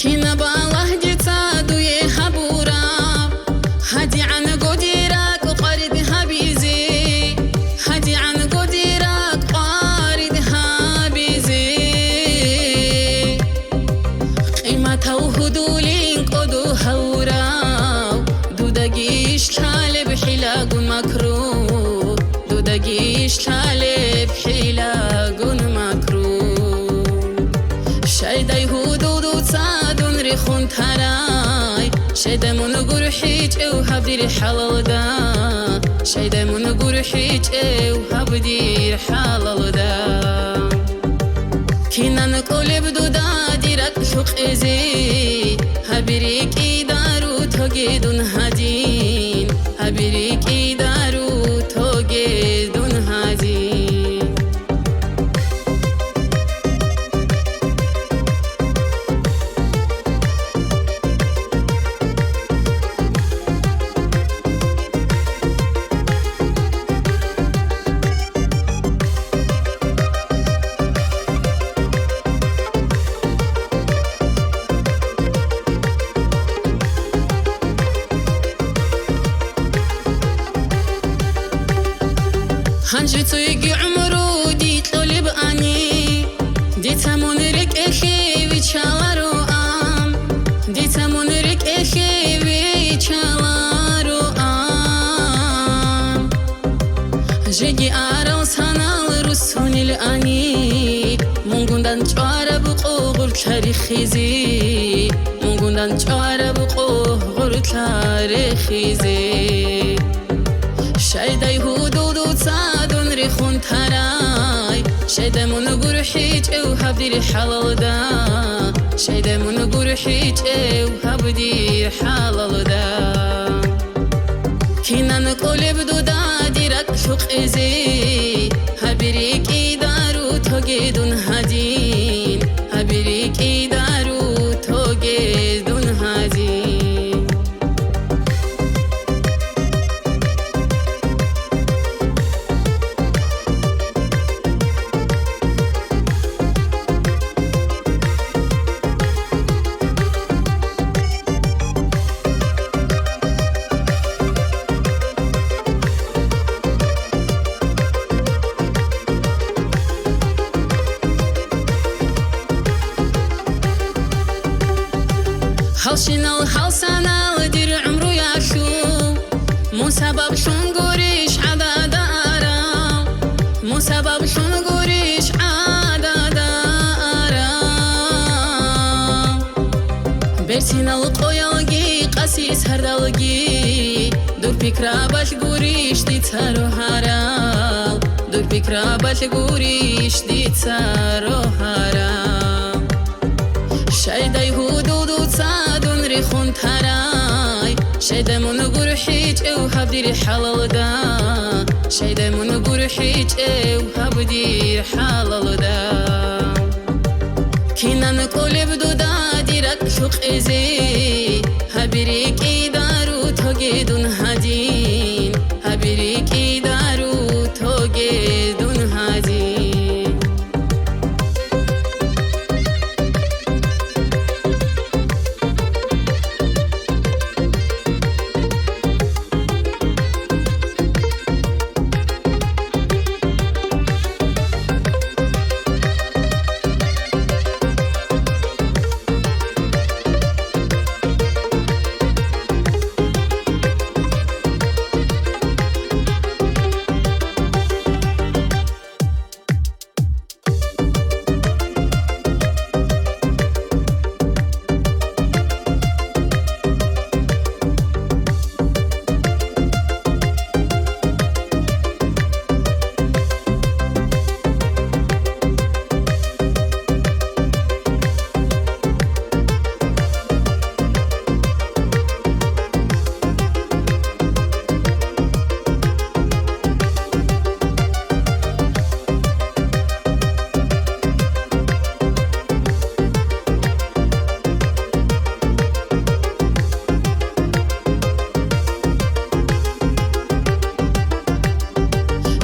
كنا بالله جتا دوي هبورا هدي عن قديرك وقردها بيزي هدي عن قديرك قاردها بيزي قيمتها وهدولين قدو هورا دودقيش تالي بحلاق مكروه دودقيش تالي بحلاق مكروه شايداي هدودو تصادون ريخون تراي شايدا من قرحيج او هبدي حلال دا شايدا من قرحيج او هبدي حلال دا كينا نقول بدودا ديرك شوق ازي هبريكي دارو توجدون هادين هبريكي دارو توجدون هادين هنجتو يجي عمرو ديت لو لباني ديت منرك اخي ويشالارو ام ديت منرك اخي ويشالارو ام جيجي ارو سانال رسوني لاني مونغوندان چوارا بقوغر تاريخيزي مونغوندان چوارا بقوغر تاريخيزي شايداي هدودو تصادون ريخون تراي شايدا من قرحيج او هبدي حلال دا شايدا من قرحيج او هبدي حلال دا كينا نقول بدودا ديرك شوق ازي هبريكي دارو توجدون هادين هبريكي دارو توجدون هادين هالشنال هالسنال دير عمرو ياشو مو سبب شون قريش عدد آرام مو سبب شون قريش عدد آرام برسين القويلقي قسيس هردلقي دور بكرا باش قريش دي تارو هارال دور بكرا باش قريش دي تارو هارال شايداي هدودو تصادون ريخون تراي شايدا من قرحيج او هبدي حلال دا شايدا من قرحيج او هبدي حلال دا كينا نقول بدودا ديرك شوق ازي هبريكي دارو توجدون هادين هبريكي دارو توجدون هادين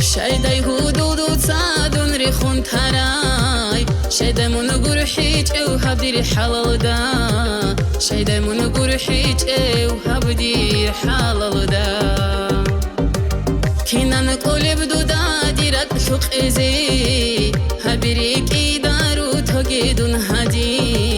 شايدا يهودو تصادون ريخون تراي شايدا من قرح gurhit ew habdir halal da Şeydemun gurhit ew habdir halal da Kinan koleb duda dirat shuq ezi Habirik idaru togidun hadi